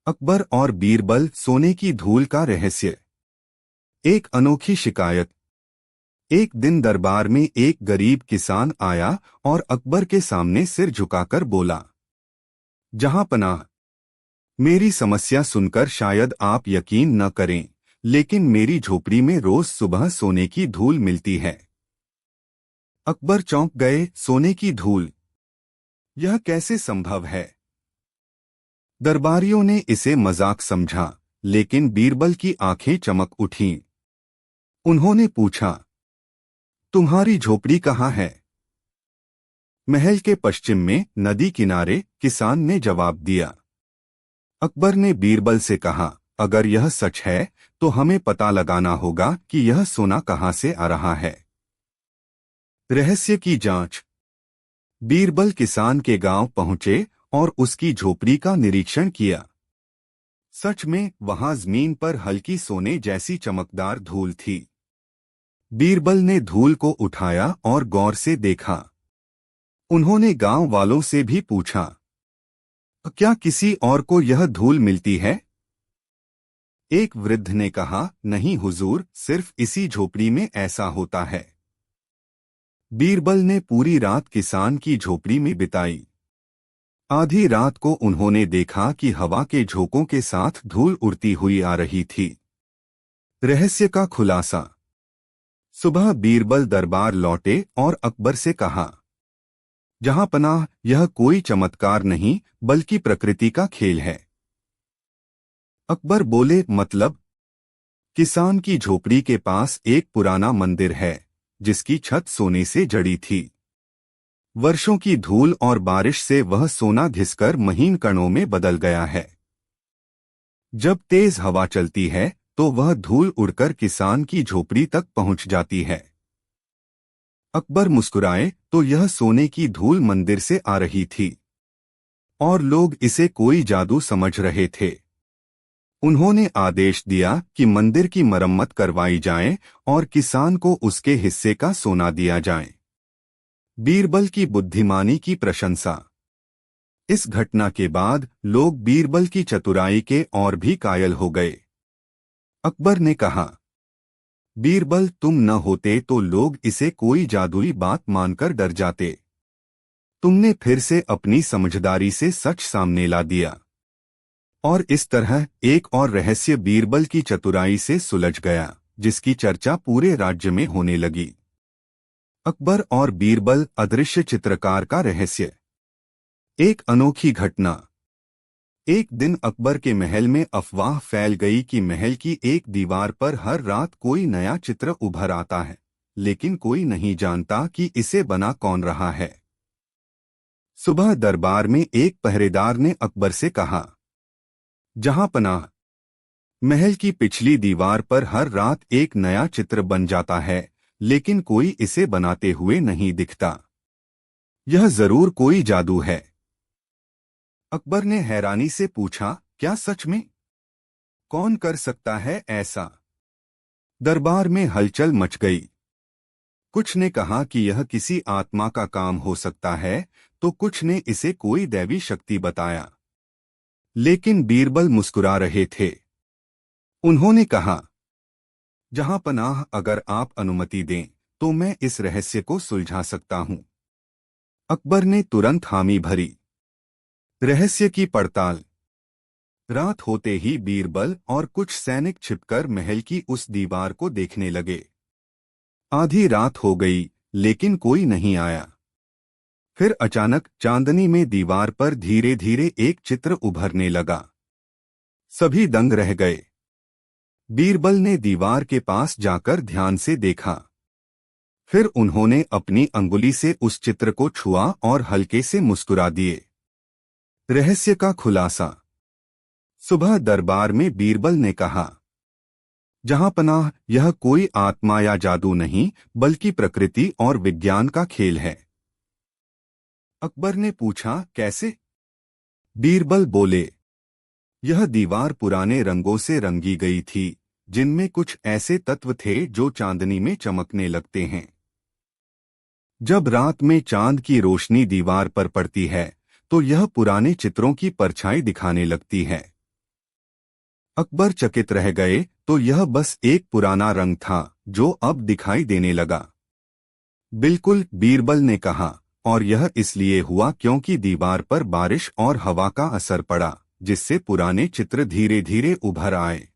अकबर और बीरबल सोने की धूल का रहस्य। एक अनोखी शिकायत। एक दिन दरबार में एक गरीब किसान आया और अकबर के सामने सिर झुकाकर बोला, जहां पनाह, मेरी समस्या सुनकर शायद आप यकीन न करें, लेकिन मेरी झोपड़ी में रोज सुबह सोने की धूल मिलती है। अकबर चौंक गए। सोने की धूल? यह कैसे संभव है? दरबारियों ने इसे मजाक समझा, लेकिन बीरबल की आंखें चमक उठीं। उन्होंने पूछा, तुम्हारी झोपड़ी कहाँ है? महल के पश्चिम में, नदी किनारे, किसान ने जवाब दिया। अकबर ने बीरबल से कहा, अगर यह सच है तो हमें पता लगाना होगा कि यह सोना कहाँ से आ रहा है। रहस्य की जांच। बीरबल किसान के गांव पहुंचे और उसकी झोपड़ी का निरीक्षण किया। सच में वहां जमीन पर हल्की सोने जैसी चमकदार धूल थी। बीरबल ने धूल को उठाया और गौर से देखा। उन्होंने गांव वालों से भी पूछा, क्या किसी और को यह धूल मिलती है? एक वृद्ध ने कहा, नहीं हुजूर, सिर्फ इसी झोपड़ी में ऐसा होता है। बीरबल ने पूरी रात किसान की झोपड़ी में बिताई। आधी रात को उन्होंने देखा कि हवा के झोंकों के साथ धूल उड़ती हुई आ रही थी। रहस्य का खुलासा। सुबह बीरबल दरबार लौटे और अकबर से कहा, जहां पनाह, यह कोई चमत्कार नहीं बल्कि प्रकृति का खेल है। अकबर बोले, मतलब? किसान की झोपड़ी के पास एक पुराना मंदिर है जिसकी छत सोने से जड़ी थी। वर्षों की धूल और बारिश से वह सोना घिसकर महीन कणों में बदल गया है। जब तेज हवा चलती है तो वह धूल उड़कर किसान की झोपड़ी तक पहुंच जाती है। अकबर मुस्कुराए तो यह सोने की धूल मंदिर से आ रही थी और लोग इसे कोई जादू समझ रहे थे। उन्होंने आदेश दिया कि मंदिर की मरम्मत करवाई जाए और किसान को उसके हिस्से का सोना दिया जाए। बीरबल की बुद्धिमानी की प्रशंसा। इस घटना के बाद लोग बीरबल की चतुराई के और भी कायल हो गए। अकबर ने कहा, बीरबल, तुम न होते तो लोग इसे कोई जादुई बात मानकर डर जाते। तुमने फिर से अपनी समझदारी से सच सामने ला दिया। और इस तरह एक और रहस्य बीरबल की चतुराई से सुलझ गया, जिसकी चर्चा पूरे राज्य में होने लगी। अकबर और बीरबल, अदृश्य चित्रकार का रहस्य। एक अनोखी घटना। एक दिन अकबर के महल में अफवाह फैल गई कि महल की एक दीवार पर हर रात कोई नया चित्र उभर आता है, लेकिन कोई नहीं जानता कि इसे बना कौन रहा है। सुबह दरबार में एक पहरेदार ने अकबर से कहा, जहां पनाह, महल की पिछली दीवार पर हर रात एक नया चित्र बन जाता है, लेकिन कोई इसे बनाते हुए नहीं दिखता। यह जरूर कोई जादू है। अकबर ने हैरानी से पूछा, क्या सच में? कौन कर सकता है ऐसा? दरबार में हलचल मच गई। कुछ ने कहा कि यह किसी आत्मा का काम हो सकता है, तो कुछ ने इसे कोई दैवी शक्ति बताया। लेकिन बीरबल मुस्कुरा रहे थे। उन्होंने कहा, जहां पनाह, अगर आप अनुमति दें तो मैं इस रहस्य को सुलझा सकता हूं। अकबर ने तुरंत हामी भरी। रहस्य की पड़ताल। रात होते ही बीरबल और कुछ सैनिक छिपकर महल की उस दीवार को देखने लगे। आधी रात हो गई, लेकिन कोई नहीं आया। फिर अचानक चांदनी में दीवार पर धीरे धीरे एक चित्र उभरने लगा। सभी दंग रह गए। बीरबल ने दीवार के पास जाकर ध्यान से देखा। फिर उन्होंने अपनी अंगुली से उस चित्र को छुआ और हल्के से मुस्कुरा दिए। रहस्य का खुलासा। सुबह दरबार में बीरबल ने कहा, जहां पनाह, यह कोई आत्मा या जादू नहीं बल्कि प्रकृति और विज्ञान का खेल है। अकबर ने पूछा, कैसे? बीरबल बोले, यह दीवार पुराने रंगों से रंगी गई थी, जिनमें कुछ ऐसे तत्व थे जो चांदनी में चमकने लगते हैं। जब रात में चांद की रोशनी दीवार पर पड़ती है तो यह पुराने चित्रों की परछाई दिखाने लगती है। अकबर चकित रह गए, तो यह बस एक पुराना रंग था जो अब दिखाई देने लगा। बिल्कुल, बीरबल ने कहा, और यह इसलिए हुआ क्योंकि दीवार पर बारिश और हवा का असर पड़ा, जिससे पुराने चित्र धीरे धीरे उभर आए।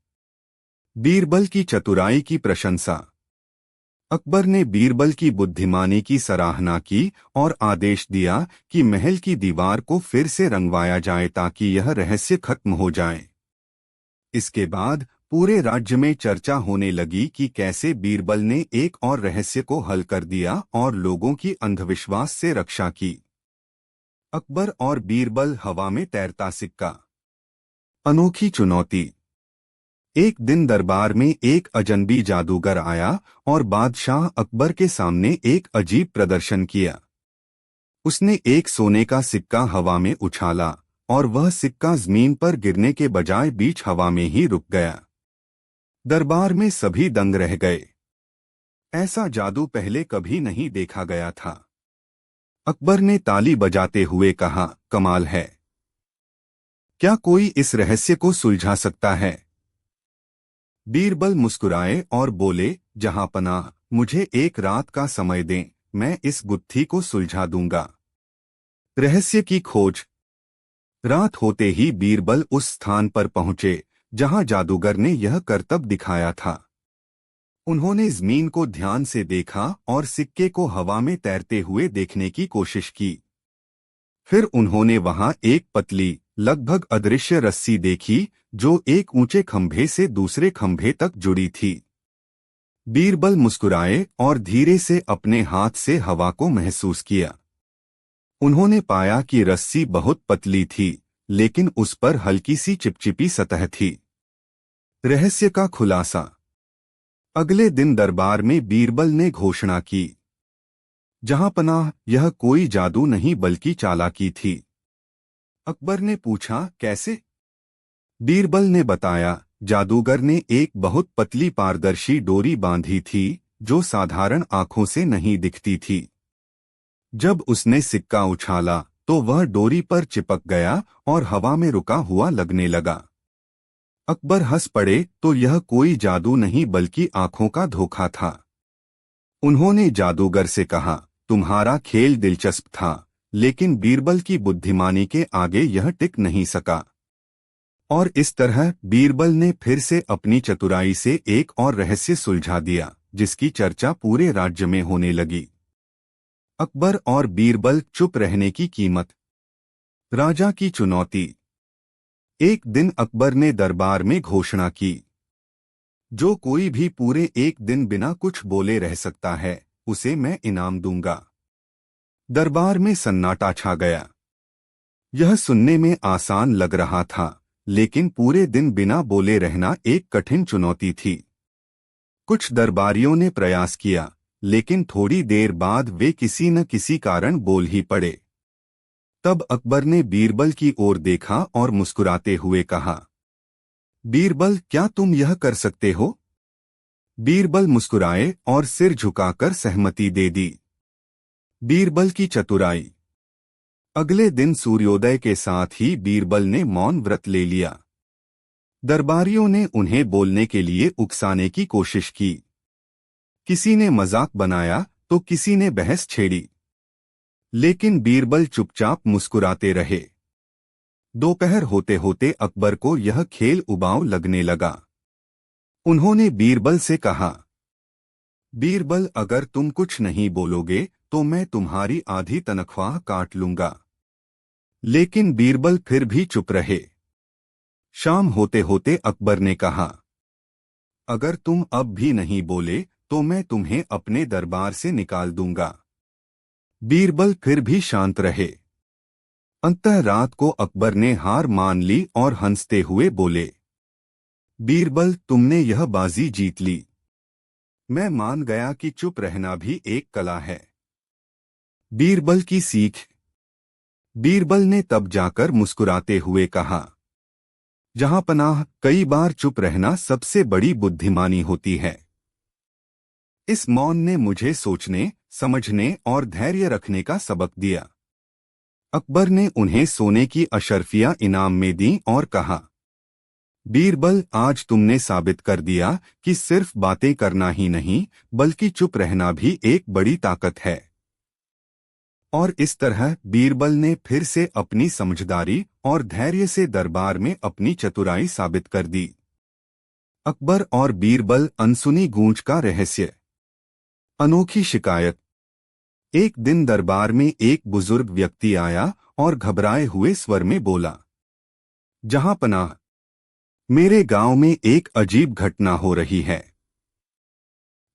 बीरबल की चतुराई की प्रशंसा। अकबर ने बीरबल की बुद्धिमानी की सराहना की और आदेश दिया कि महल की दीवार को फिर से रंगवाया जाए ताकि यह रहस्य खत्म हो जाए। इसके बाद पूरे राज्य में चर्चा होने लगी कि कैसे बीरबल ने एक और रहस्य को हल कर दिया और लोगों की अंधविश्वास से रक्षा की। अकबर और बीरबल हवा में तैरता सिक्का। अनोखी चुनौती। एक दिन दरबार में एक अजनबी जादूगर आया और बादशाह अकबर के सामने एक अजीब प्रदर्शन किया। उसने एक सोने का सिक्का हवा में उछाला और वह सिक्का जमीन पर गिरने के बजाय बीच हवा में ही रुक गया। दरबार में सभी दंग रह गए। ऐसा जादू पहले कभी नहीं देखा गया था। अकबर ने ताली बजाते हुए कहा, कमाल है। क्या कोई इस रहस्य को सुलझा सकता है? बीरबल मुस्कुराए और बोले, जहांपनाह, मुझे एक रात का समय दें, मैं इस गुत्थी को सुलझा दूंगा। रहस्य की खोज। रात होते ही बीरबल उस स्थान पर पहुंचे जहां जादूगर ने यह करतब दिखाया था। उन्होंने जमीन को ध्यान से देखा और सिक्के को हवा में तैरते हुए देखने की कोशिश की। फिर उन्होंने वहां एक पतली, लगभग अदृश्य रस्सी देखी जो एक ऊंचे खंभे से दूसरे खंभे तक जुड़ी थी। बीरबल मुस्कुराए और धीरे से अपने हाथ से हवा को महसूस किया। उन्होंने पाया कि रस्सी बहुत पतली थी, लेकिन उस पर हल्की सी चिपचिपी सतह थी। रहस्य का खुलासा। अगले दिन दरबार में बीरबल ने घोषणा की, जहांपनाह, यह कोई जादू नहीं बल्कि चालाकी थी। अकबर ने पूछा, कैसे? बीरबल ने बताया, जादूगर ने एक बहुत पतली पारदर्शी डोरी बांधी थी जो साधारण आंखों से नहीं दिखती थी। जब उसने सिक्का उछाला तो वह डोरी पर चिपक गया और हवा में रुका हुआ लगने लगा। अकबर हंस पड़े, तो यह कोई जादू नहीं बल्कि आंखों का धोखा था। उन्होंने जादूगर से कहा, तुम्हारा खेल दिलचस्प था, लेकिन बीरबल की बुद्धिमानी के आगे यह टिक नहीं सका। और इस तरह बीरबल ने फिर से अपनी चतुराई से एक और रहस्य सुलझा दिया, जिसकी चर्चा पूरे राज्य में होने लगी। अकबर और बीरबल चुप रहने की कीमत। राजा की चुनौती। एक दिन अकबर ने दरबार में घोषणा की, जो कोई भी पूरे एक दिन बिना कुछ बोले रह सकता है, उसे मैं इनाम दूंगा। दरबार में सन्नाटा छा गया। यह सुनने में आसान लग रहा था, लेकिन पूरे दिन बिना बोले रहना एक कठिन चुनौती थी। कुछ दरबारियों ने प्रयास किया, लेकिन थोड़ी देर बाद वे किसी न किसी कारण बोल ही पड़े। तब अकबर ने बीरबल की ओर देखा और मुस्कुराते हुए कहा, बीरबल, क्या तुम यह कर सकते हो? बीरबल मुस्कुराए और सिर झुकाकर सहमति दे दी। बीरबल की चतुराई। अगले दिन सूर्योदय के साथ ही बीरबल ने मौन व्रत ले लिया। दरबारियों ने उन्हें बोलने के लिए उकसाने की कोशिश की। किसी ने मजाक बनाया तो किसी ने बहस छेड़ी, लेकिन बीरबल चुपचाप मुस्कुराते रहे। दोपहर होते होते अकबर को यह खेल उबाऊ लगने लगा। उन्होंने बीरबल से कहा, बीरबल, अगर तुम कुछ नहीं बोलोगे तो मैं तुम्हारी आधी तनख्वाह काट लूंगा। लेकिन बीरबल फिर भी चुप रहे। शाम होते होते अकबर ने कहा, अगर तुम अब भी नहीं बोले तो मैं तुम्हें अपने दरबार से निकाल दूंगा। बीरबल फिर भी शांत रहे। अंततः रात को अकबर ने हार मान ली और हंसते हुए बोले, बीरबल, तुमने यह बाजी जीत ली। मैं मान गया कि चुप रहना भी एक कला है। बीरबल की सीख। बीरबल ने तब जाकर मुस्कुराते हुए कहा, जहांपनाह, कई बार चुप रहना सबसे बड़ी बुद्धिमानी होती है। इस मौन ने मुझे सोचने, समझने और धैर्य रखने का सबक दिया। अकबर ने उन्हें सोने की अशर्फियां इनाम में दी और कहा, बीरबल, आज तुमने साबित कर दिया कि सिर्फ बातें करना ही नहीं बल्कि चुप रहना भी एक बड़ी ताकत है। और इस तरह बीरबल ने फिर से अपनी समझदारी और धैर्य से दरबार में अपनी चतुराई साबित कर दी। अकबर और बीरबल, अनसुनी गूंज का रहस्य। अनोखी शिकायत। एक दिन दरबार में एक बुजुर्ग व्यक्ति आया और घबराए हुए स्वर में बोला, जहां पनाह, मेरे गांव में एक अजीब घटना हो रही है।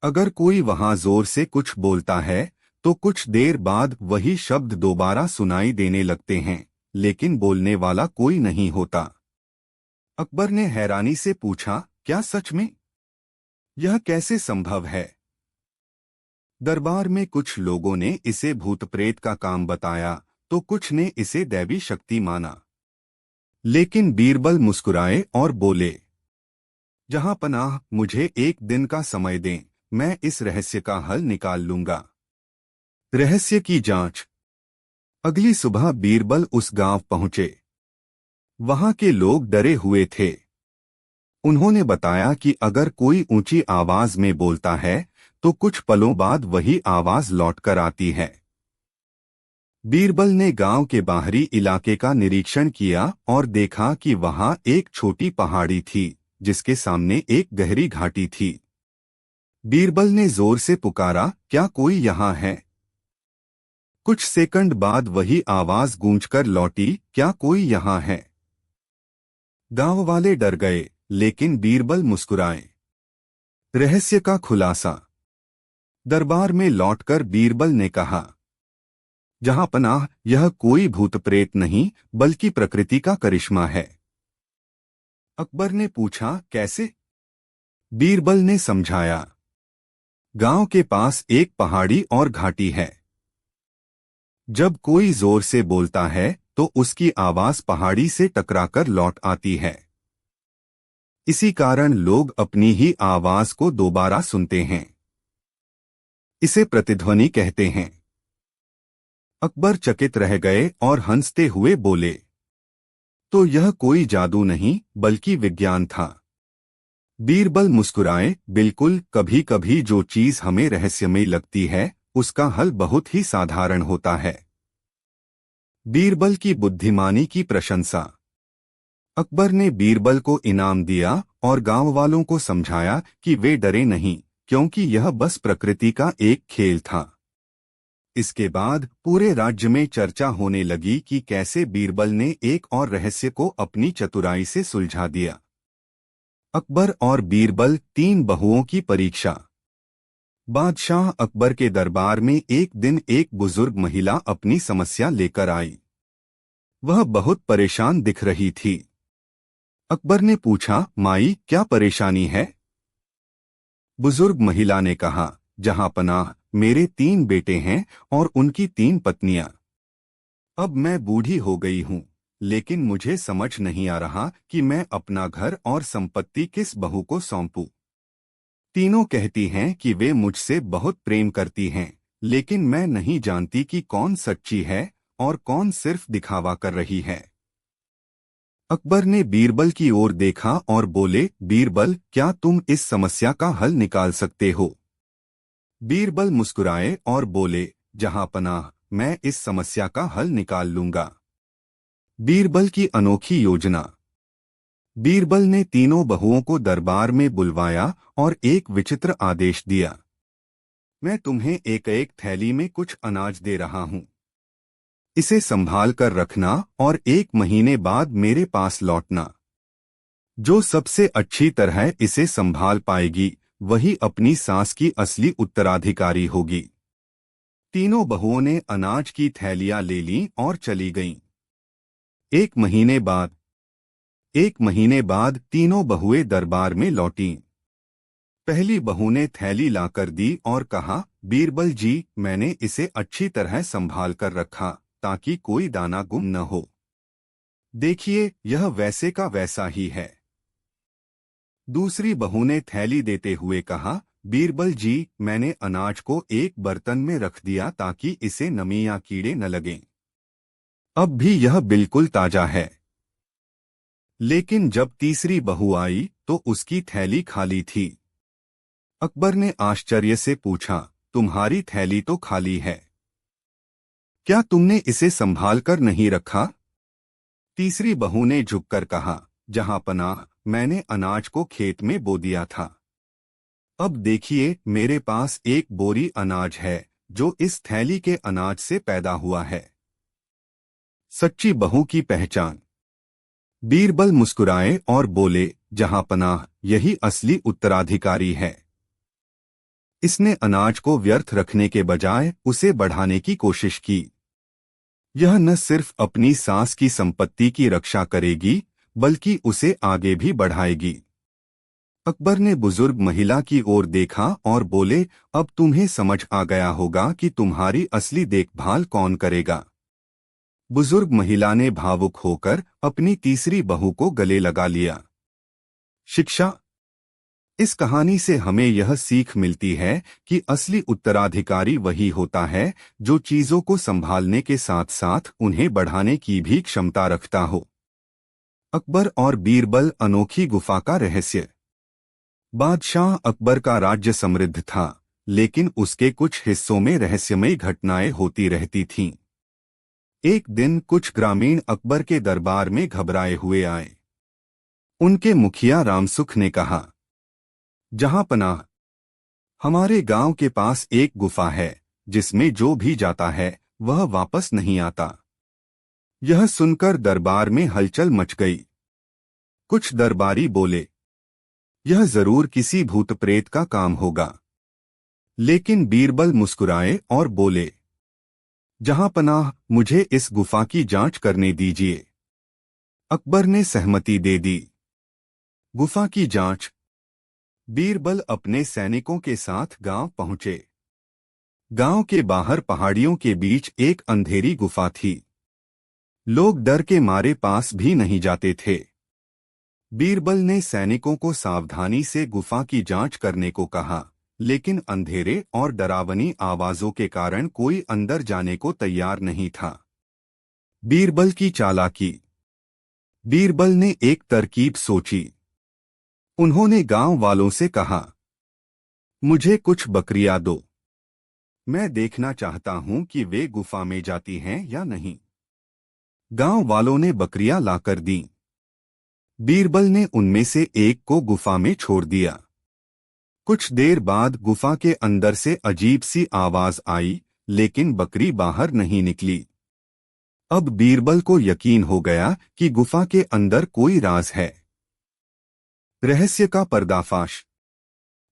अगर कोई वहां जोर से कुछ बोलता है तो कुछ देर बाद वही शब्द दोबारा सुनाई देने लगते हैं, लेकिन बोलने वाला कोई नहीं होता। अकबर ने हैरानी से पूछा, क्या सच में? यह कैसे संभव है? दरबार में कुछ लोगों ने इसे भूत प्रेत का काम बताया तो कुछ ने इसे दैवी शक्ति माना। लेकिन बीरबल मुस्कुराए और बोले, जहां पनाह, मुझे एक दिन का समय दें, मैं इस रहस्य का हल निकाल लूंगा। रहस्य की जांच। अगली सुबह बीरबल उस गांव पहुंचे। वहां के लोग डरे हुए थे। उन्होंने बताया कि अगर कोई ऊंची आवाज में बोलता है तो कुछ पलों बाद वही आवाज लौटकर आती है। बीरबल ने गांव के बाहरी इलाके का निरीक्षण किया और देखा कि वहां एक छोटी पहाड़ी थी जिसके सामने एक गहरी घाटी थी। बीरबल ने जोर से पुकारा, क्या कोई यहाँ है? कुछ सेकंड बाद वही आवाज गूंजकर लौटी, क्या कोई यहाँ है? गांव वाले डर गए, लेकिन बीरबल मुस्कुराए। रहस्य का खुलासा। दरबार में लौटकर बीरबल ने कहा, जहां पनाह, यह कोई भूत प्रेत नहीं बल्कि प्रकृति का करिश्मा है। अकबर ने पूछा, कैसे? बीरबल ने समझाया, गांव के पास एक पहाड़ी और घाटी है। जब कोई जोर से बोलता है तो उसकी आवाज पहाड़ी से टकराकर लौट आती है। इसी कारण लोग अपनी ही आवाज को दोबारा सुनते हैं। इसे प्रतिध्वनि कहते हैं। अकबर चकित रह गए और हंसते हुए बोले, तो यह कोई जादू नहीं बल्कि विज्ञान था। बीरबल मुस्कुराए, बिल्कुल, कभी कभी जो चीज हमें रहस्यमय लगती है उसका हल बहुत ही साधारण होता है। बीरबल की बुद्धिमानी की प्रशंसा। अकबर ने बीरबल को इनाम दिया और गांव वालों को समझाया कि वे डरे नहीं, क्योंकि यह बस प्रकृति का एक खेल था। इसके बाद पूरे राज्य में चर्चा होने लगी कि कैसे बीरबल ने एक और रहस्य को अपनी चतुराई से सुलझा दिया। अकबर और बीरबल, 3 बहुओं की परीक्षा। बादशाह अकबर के दरबार में एक दिन एक बुजुर्ग महिला अपनी समस्या लेकर आई। वह बहुत परेशान दिख रही थी। अकबर ने पूछा, माई, क्या परेशानी है? बुजुर्ग महिला ने कहा, जहां पनाह, मेरे 3 बेटे हैं और उनकी 3 पत्नियां। अब मैं बूढ़ी हो गई हूं, लेकिन मुझे समझ नहीं आ रहा कि मैं अपना घर और संपत्ति किस बहू को सौंपूं। तीनों कहती हैं कि वे मुझसे बहुत प्रेम करती हैं, लेकिन मैं नहीं जानती कि कौन सच्ची है और कौन सिर्फ दिखावा कर रही है। अकबर ने बीरबल की ओर देखा और बोले, बीरबल, क्या तुम इस समस्या का हल निकाल सकते हो? बीरबल मुस्कुराए और बोले, जहां पनाह, मैं इस समस्या का हल निकाल लूंगा। बीरबल की अनोखी योजना। बीरबल ने तीनों बहुओं को दरबार में बुलवाया और एक विचित्र आदेश दिया। मैं तुम्हें एक एक थैली में कुछ अनाज दे रहा हूं। इसे संभाल कर रखना और 1 महीने बाद मेरे पास लौटना। जो सबसे अच्छी तरह इसे संभाल पाएगी वही अपनी सास की असली उत्तराधिकारी होगी। तीनों बहुओं ने अनाज की थैलियां ले लीं और चली गईं। 1 महीने बाद 3नों बहुएं दरबार में लौटीं। पहली बहू ने थैली लाकर दी और कहा, बीरबल जी, मैंने इसे अच्छी तरह संभाल कर रखा ताकि कोई दाना गुम न हो। देखिए, यह वैसे का वैसा ही है। दूसरी बहू ने थैली देते हुए कहा, बीरबल जी, मैंने अनाज को एक बर्तन में रख दिया ताकि इसे नमी या कीड़े न लगें। अब भी यह बिल्कुल ताजा है। लेकिन जब तीसरी बहू आई तो उसकी थैली खाली थी। अकबर ने आश्चर्य से पूछा, तुम्हारी थैली तो खाली है, क्या तुमने इसे संभाल कर नहीं रखा? तीसरी बहू ने झुककर कहा, जहां पनाह, मैंने अनाज को खेत में बो दिया था। अब देखिए, मेरे पास एक बोरी अनाज है जो इस थैली के अनाज से पैदा हुआ है। सच्ची बहू की पहचान। बीरबल मुस्कुराए और बोले, जहां पनाह, यही असली उत्तराधिकारी है। इसने अनाज को व्यर्थ रखने के बजाय उसे बढ़ाने की कोशिश की। यह न सिर्फ अपनी सास की संपत्ति की रक्षा करेगी बल्कि उसे आगे भी बढ़ाएगी। अकबर ने बुजुर्ग महिला की ओर देखा और बोले, अब तुम्हें समझ आ गया होगा कि तुम्हारी असली देखभाल कौन करेगा। बुजुर्ग महिला ने भावुक होकर अपनी तीसरी बहू को गले लगा लिया। शिक्षा। इस कहानी से हमें यह सीख मिलती है कि असली उत्तराधिकारी वही होता है जो चीजों को संभालने के साथ साथ उन्हें बढ़ाने की भी क्षमता रखता हो। अकबर और बीरबल, अनोखी गुफा का रहस्य। बादशाह अकबर का राज्य समृद्ध था, लेकिन उसके कुछ हिस्सों में रहस्यमयी घटनाएं होती रहती थीं। एक दिन कुछ ग्रामीण अकबर के दरबार में घबराए हुए आए। उनके मुखिया रामसुख ने कहा, जहां पनाह, हमारे गांव के पास एक गुफा है जिसमें जो भी जाता है वह वापस नहीं आता। यह सुनकर दरबार में हलचल मच गई। कुछ दरबारी बोले, यह जरूर किसी भूत प्रेत का काम होगा। लेकिन बीरबल मुस्कुराए और बोले, जहां पनाह, मुझे इस गुफा की जांच करने दीजिए। अकबर ने सहमति दे दी। गुफा की जांच। बीरबल अपने सैनिकों के साथ गांव पहुंचे। गांव के बाहर पहाड़ियों के बीच एक अंधेरी गुफा थी। लोग डर के मारे पास भी नहीं जाते थे। बीरबल ने सैनिकों को सावधानी से गुफा की जांच करने को कहा, लेकिन अंधेरे और डरावनी आवाजों के कारण कोई अंदर जाने को तैयार नहीं था। बीरबल की चालाकी। बीरबल ने एक तरकीब सोची। उन्होंने गांव वालों से कहा, मुझे कुछ बकरियां दो, मैं देखना चाहता हूं कि वे गुफा में जाती हैं या नहीं। गांव वालों ने बकरियां लाकर दीं। बीरबल ने उनमें से एक को गुफा में छोड़ दिया। कुछ देर बाद गुफा के अंदर से अजीब सी आवाज आई, लेकिन बकरी बाहर नहीं निकली। अब बीरबल को यकीन हो गया कि गुफा के अंदर कोई राज है। रहस्य का पर्दाफाश।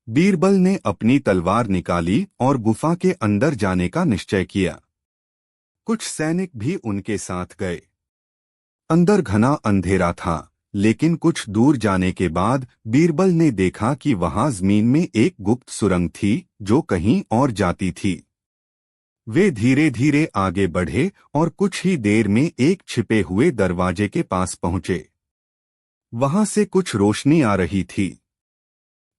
बीरबल ने अपनी तलवार निकाली और गुफा के अंदर जाने का निश्चय किया। कुछ सैनिक भी उनके साथ गए। अंदर घना अंधेरा था, लेकिन कुछ दूर जाने के बाद बीरबल ने देखा कि वहां जमीन में एक गुप्त सुरंग थी जो कहीं और जाती थी। वे धीरे धीरे आगे बढ़े और कुछ ही देर में एक छिपे हुए दरवाजे के पास पहुंचे। वहां से कुछ रोशनी आ रही थी।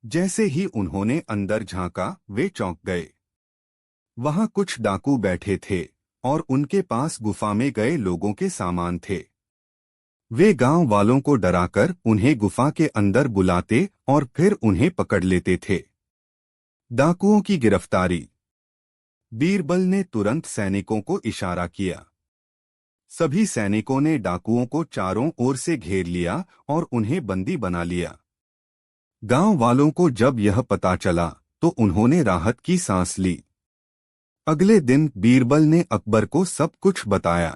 जैसे ही उन्होंने अंदर झांका, वे चौंक गए। वहां कुछ डाकू बैठे थे और उनके पास गुफा में गए लोगों के सामान थे। वे गांव वालों को डराकर उन्हें गुफा के अंदर बुलाते और फिर उन्हें पकड़ लेते थे। डाकुओं की गिरफ्तारी। बीरबल ने तुरंत सैनिकों को इशारा किया। सभी सैनिकों ने डाकुओं को चारों ओर से घेर लिया और उन्हें बंदी बना लिया। गांव वालों को जब यह पता चला तो उन्होंने राहत की सांस ली। अगले दिन बीरबल ने अकबर को सब कुछ बताया।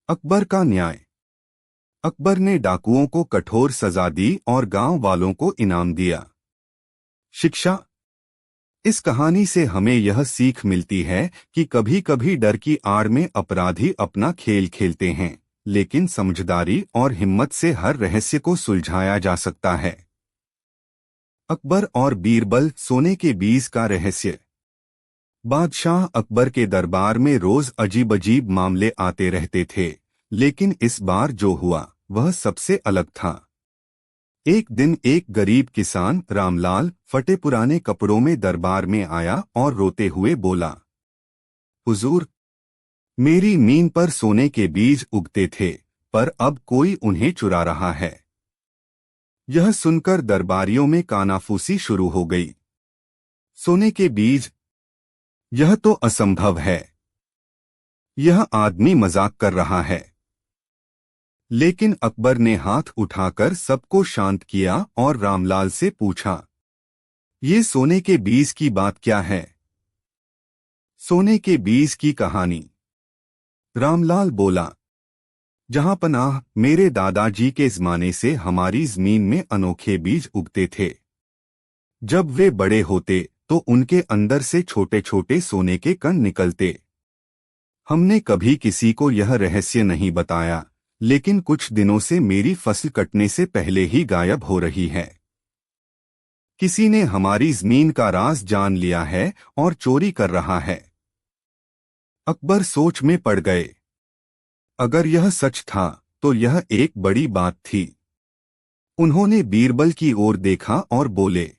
अकबर का न्याय। अकबर ने डाकुओं को कठोर सजा दी और गांव वालों को इनाम दिया। शिक्षा। इस कहानी से हमें यह सीख मिलती है कि कभी कभी डर की आड़ में अपराधी अपना खेल खेलते हैं, लेकिन समझदारी और हिम्मत से हर रहस्य को सुलझाया जा सकता है। अकबर और बीरबल, सोने के बीज का रहस्य। बादशाह अकबर के दरबार में रोज अजीब अजीब मामले आते रहते थे, लेकिन इस बार जो हुआ वह सबसे अलग था। एक दिन एक गरीब किसान रामलाल फटे पुराने कपड़ों में दरबार में आया और रोते हुए बोला, हुजूर, मेरी मीन पर सोने के बीज उगते थे, पर अब कोई उन्हें चुरा रहा है। यह सुनकर दरबारियों में कानाफूसी शुरू हो गई। सोने के बीज, यह तो असंभव है। यह आदमी मजाक कर रहा है। लेकिन अकबर ने हाथ उठाकर सबको शांत किया और रामलाल से पूछा, ये सोने के बीज की बात क्या है? सोने के बीज की कहानी। रामलाल बोला, जहां पनाह, मेरे दादाजी के जमाने से हमारी जमीन में अनोखे बीज उगते थे। जब वे बड़े होते तो उनके अंदर से छोटे छोटे सोने के कण निकलते। हमने कभी किसी को यह रहस्य नहीं बताया, लेकिन कुछ दिनों से मेरी फसल कटने से पहले ही गायब हो रही है। किसी ने हमारी जमीन का राज जान लिया है और चोरी कर रहा है। अकबर सोच में पड़ गए। अगर यह सच था तो यह एक बड़ी बात थी। उन्होंने बीरबल की ओर देखा और बोले,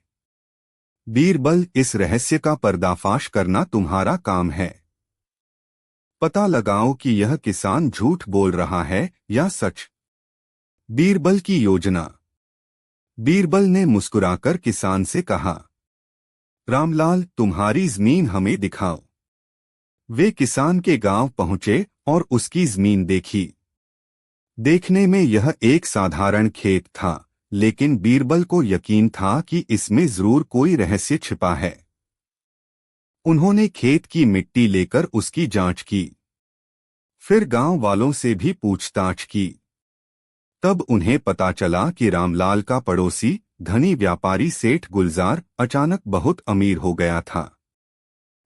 बीरबल, इस रहस्य का पर्दाफाश करना तुम्हारा काम है। पता लगाओ कि यह किसान झूठ बोल रहा है या सच। बीरबल की योजना। बीरबल ने मुस्कुराकर किसान से कहा, रामलाल, तुम्हारी जमीन हमें दिखाओ। वे किसान के गांव पहुंचे और उसकी जमीन देखी। देखने में यह एक साधारण खेत था, लेकिन बीरबल को यकीन था कि इसमें जरूर कोई रहस्य छिपा है। उन्होंने खेत की मिट्टी लेकर उसकी जांच की। फिर गांव वालों से भी पूछताछ की। तब उन्हें पता चला कि रामलाल का पड़ोसी धनी व्यापारी सेठ गुलजार अचानक बहुत अमीर हो गया था।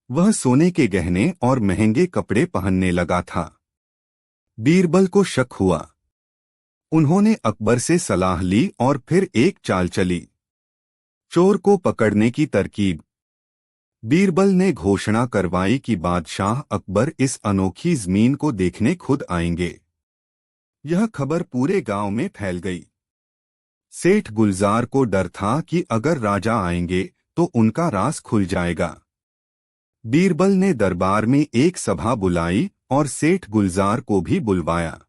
वह सोने के गहने और महंगे कपड़े पहनने लगा था। बीरबल को शक हुआ। उन्होंने अकबर से सलाह ली और फिर एक चाल चली। चोर को पकड़ने की तरकीब। बीरबल ने घोषणा करवाई कि बादशाह अकबर इस अनोखी जमीन को देखने खुद आएंगे। यह खबर पूरे गांव में फैल गई। सेठ गुलजार को डर था कि अगर राजा आएंगे तो उनका राज खुल जाएगा। बीरबल ने दरबार में एक सभा बुलाई और सेठ गुलजार को भी बुलवाया।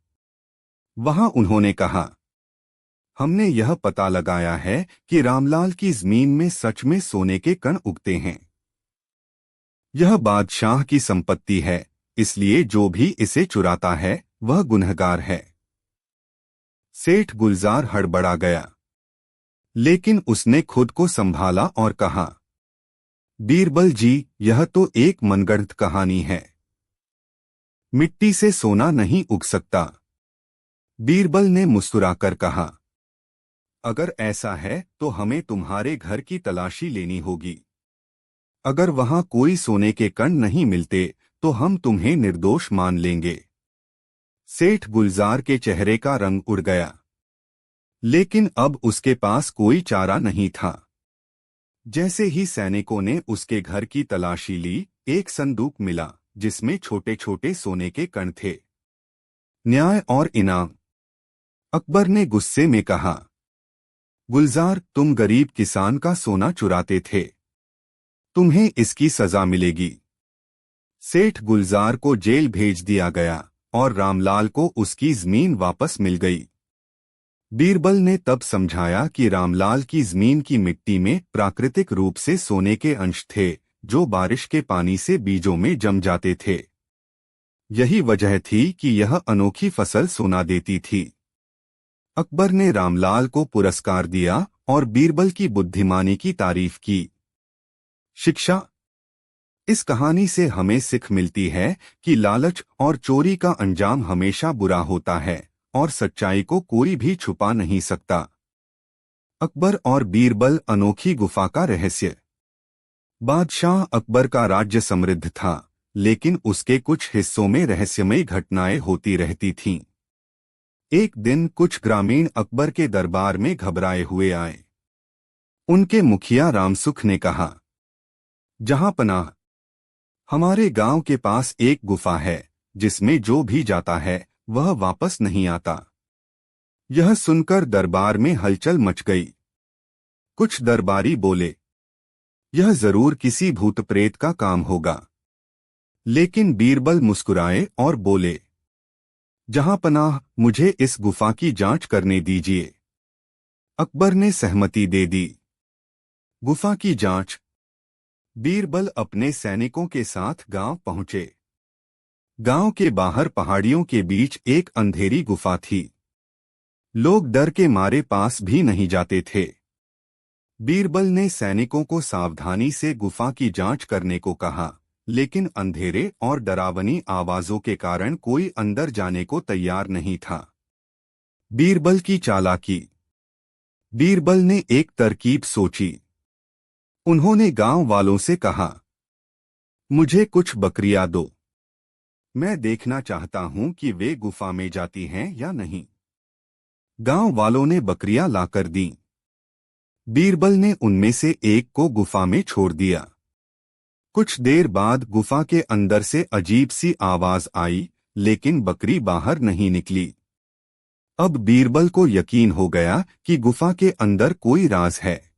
वहां उन्होंने कहा, हमने यह पता लगाया है कि रामलाल की जमीन में सच में सोने के कण उगते हैं। यह बादशाह की संपत्ति है, इसलिए जो भी इसे चुराता है वह गुनहगार है। सेठ गुलजार हड़बड़ा गया, लेकिन उसने खुद को संभाला और कहा, बीरबल जी, यह तो एक मनगढ़ंत कहानी है। मिट्टी से सोना नहीं उग सकता। बीरबल ने मुस्कुराकर कहा, अगर ऐसा है तो हमें तुम्हारे घर की तलाशी लेनी होगी। अगर वहां कोई सोने के कण नहीं मिलते तो हम तुम्हें निर्दोष मान लेंगे। सेठ गुलजार के चेहरे का रंग उड़ गया, लेकिन अब उसके पास कोई चारा नहीं था। जैसे ही सैनिकों ने उसके घर की तलाशी ली, एक संदूक मिला जिसमें छोटे छोटे सोने के कण थे। न्याय और इनाम। अकबर ने गुस्से में कहा, गुलजार, तुम गरीब किसान का सोना चुराते थे। तुम्हें इसकी सजा मिलेगी। सेठ गुलजार को जेल भेज दिया गया और रामलाल को उसकी जमीन वापस मिल गई। बीरबल ने तब समझाया कि रामलाल की जमीन की मिट्टी में प्राकृतिक रूप से सोने के अंश थे, जो बारिश के पानी से बीजों में जम जाते थे। यही वजह थी कि यह अनोखी फसल सोना देती थी। अकबर ने रामलाल को पुरस्कार दिया और बीरबल की बुद्धिमानी की तारीफ की। शिक्षा। इस कहानी से हमें सीख मिलती है कि लालच और चोरी का अंजाम हमेशा बुरा होता है और सच्चाई को कोई भी छुपा नहीं सकता। अकबर और बीरबल, अनोखी गुफा का रहस्य। बादशाह अकबर का राज्य समृद्ध था, लेकिन उसके कुछ हिस्सों में रहस्यमयी घटनाएं होती रहती थीं। एक दिन कुछ ग्रामीण अकबर के दरबार में घबराए हुए आए। उनके मुखिया रामसुख ने कहा, जहां पनाह, हमारे गांव के पास एक गुफा है जिसमें जो भी जाता है वह वापस नहीं आता। यह सुनकर दरबार में हलचल मच गई। कुछ दरबारी बोले, यह जरूर किसी भूत प्रेत का काम होगा। लेकिन बीरबल मुस्कुराए और बोले, जहांपनाह, मुझे इस गुफा की जांच करने दीजिए। अकबर ने सहमति दे दी। गुफा की जांच। बीरबल अपने सैनिकों के साथ गांव पहुंचे। गांव के बाहर पहाड़ियों के बीच एक अंधेरी गुफा थी। लोग डर के मारे पास भी नहीं जाते थे। बीरबल ने सैनिकों को सावधानी से गुफा की जांच करने को कहा, लेकिन अंधेरे और डरावनी आवाजों के कारण कोई अंदर जाने को तैयार नहीं था। बीरबल की चालाकी। बीरबल ने एक तरकीब सोची। उन्होंने गांव वालों से कहा, मुझे कुछ बकरियां दो। मैं देखना चाहता हूं कि वे गुफा में जाती हैं या नहीं। गांव वालों ने बकरियां लाकर दीं। बीरबल ने उनमें से एक को गुफा में छोड़ दिया। कुछ देर बाद गुफा के अंदर से अजीब सी आवाज आई, लेकिन बकरी बाहर नहीं निकली। अब बीरबल को यकीन हो गया कि गुफा के अंदर कोई राज है।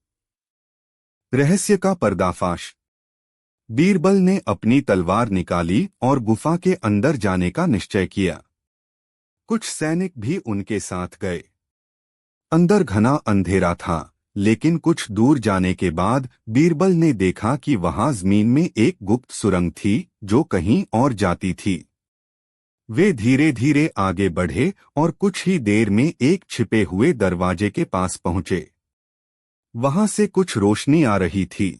रहस्य का पर्दाफाश। बीरबल ने अपनी तलवार निकाली और गुफा के अंदर जाने का निश्चय किया। कुछ सैनिक भी उनके साथ गए। अंदर घना अंधेरा था, लेकिन कुछ दूर जाने के बाद बीरबल ने देखा कि वहां जमीन में एक गुप्त सुरंग थी जो कहीं और जाती थी। वे धीरे धीरे आगे बढ़े और कुछ ही देर में एक छिपे हुए दरवाजे के पास पहुंचे। वहां से कुछ रोशनी आ रही थी।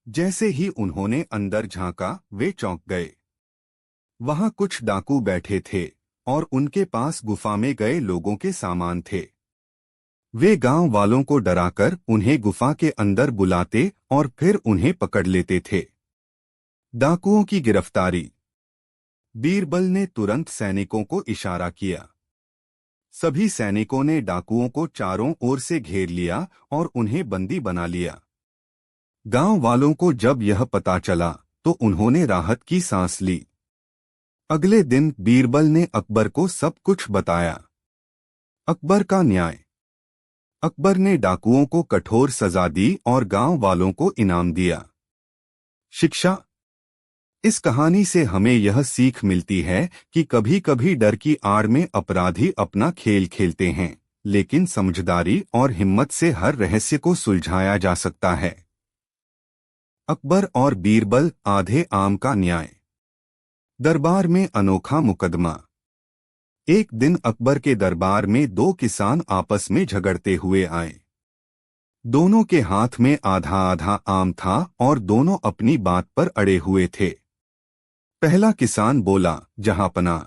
जैसे ही उन्होंने अंदर झांका, वे चौंक गए। वहां कुछ डाकू बैठे थे और उनके पास गुफा में गए लोगों के सामान थे। वे गांव वालों को डराकर उन्हें गुफा के अंदर बुलाते और फिर उन्हें पकड़ लेते थे। डाकुओं की गिरफ्तारी। बीरबल ने तुरंत सैनिकों को इशारा किया। सभी सैनिकों ने डाकुओं को चारों ओर से घेर लिया और उन्हें बंदी बना लिया। गांव वालों को जब यह पता चला तो उन्होंने राहत की सांस ली। अगले दिन बीरबल ने अकबर को सब कुछ बताया। अकबर का न्याय। अकबर ने डाकुओं को कठोर सजा दी और गांव वालों को इनाम दिया। शिक्षा। इस कहानी से हमें यह सीख मिलती है कि कभी कभी डर की आड़ में अपराधी अपना खेल खेलते हैं, लेकिन समझदारी और हिम्मत से हर रहस्य को सुलझाया जा सकता है। अकबर और बीरबल, आधे आम का न्याय। दरबार में अनोखा मुकदमा। एक दिन अकबर के दरबार में दो किसान आपस में झगड़ते हुए आए। दोनों के हाथ में आधा आधा आम था और दोनों अपनी बात पर अड़े हुए थे। पहला किसान बोला, जहांपनाह,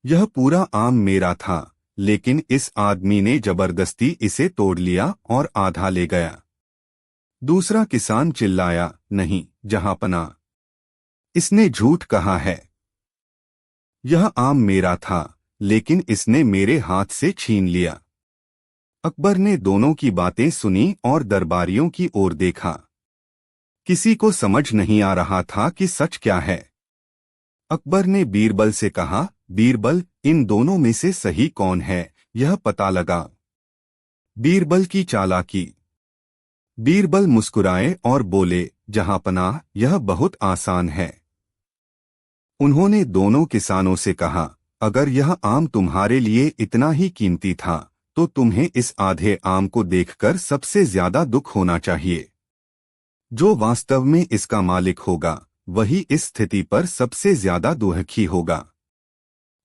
यह पूरा आम मेरा था, लेकिन इस आदमी ने जबरदस्ती इसे तोड़ लिया और आधा ले गया। दूसरा किसान चिल्लाया, नहीं जहांपनाह, इसने झूठ कहा है। यह आम मेरा था, लेकिन इसने मेरे हाथ से छीन लिया। अकबर ने दोनों की बातें सुनी और दरबारियों की ओर देखा। किसी को समझ नहीं आ रहा था कि सच क्या है। अकबर ने बीरबल से कहा, बीरबल, इन दोनों में से सही कौन है, यह पता लगा। बीरबल की चालाकी। बीरबल मुस्कुराए और बोले, जहांपनाह, यह बहुत आसान है। उन्होंने दोनों किसानों से कहा, अगर यह आम तुम्हारे लिए इतना ही कीमती था, तो तुम्हें इस आधे आम को देखकर सबसे ज्यादा दुख होना चाहिए। जो वास्तव में इसका मालिक होगा, वही इस स्थिति पर सबसे ज्यादा दुखी होगा।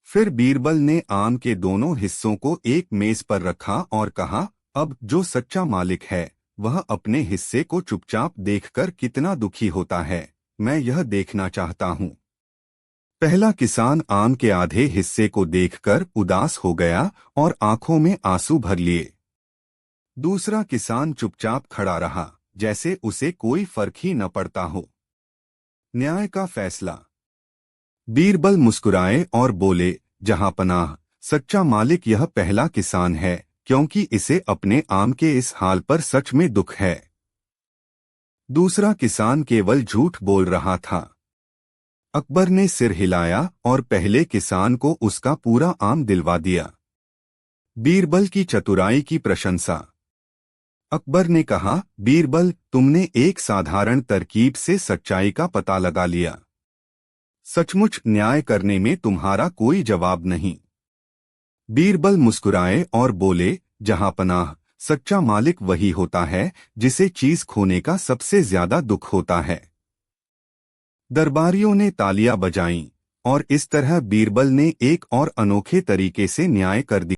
फिर बीरबल ने आम के दोनों हिस्सों को एक मेज पर रखा और कहा, अब जो सच्चा मालिक है, वह अपने हिस्से को चुपचाप देखकर कितना दुखी होता है, मैं यह देखना चाहता हूं। पहला किसान आम के आधे हिस्से को देखकर उदास हो गया और आंखों में आंसू भर लिए। दूसरा किसान चुपचाप खड़ा रहा, जैसे उसे कोई फर्क ही न पड़ता हो। न्याय का फैसला। बीरबल मुस्कुराए और बोले, जहांपनाह, सच्चा मालिक यह पहला किसान है, क्योंकि इसे अपने आम के इस हाल पर सच में दुख है। दूसरा किसान केवल झूठ बोल रहा था। अकबर ने सिर हिलाया और पहले किसान को उसका पूरा आम दिलवा दिया। बीरबल की चतुराई की प्रशंसा। अकबर ने कहा, बीरबल, तुमने एक साधारण तरकीब से सच्चाई का पता लगा लिया। सचमुच न्याय करने में तुम्हारा कोई जवाब नहीं। बीरबल मुस्कुराए और बोले, जहांपनाह, सच्चा मालिक वही होता है जिसे चीज खोने का सबसे ज्यादा दुख होता है। दरबारियों ने तालियां बजाईं और इस तरह बीरबल ने एक और अनोखे तरीके से न्याय कर दिया।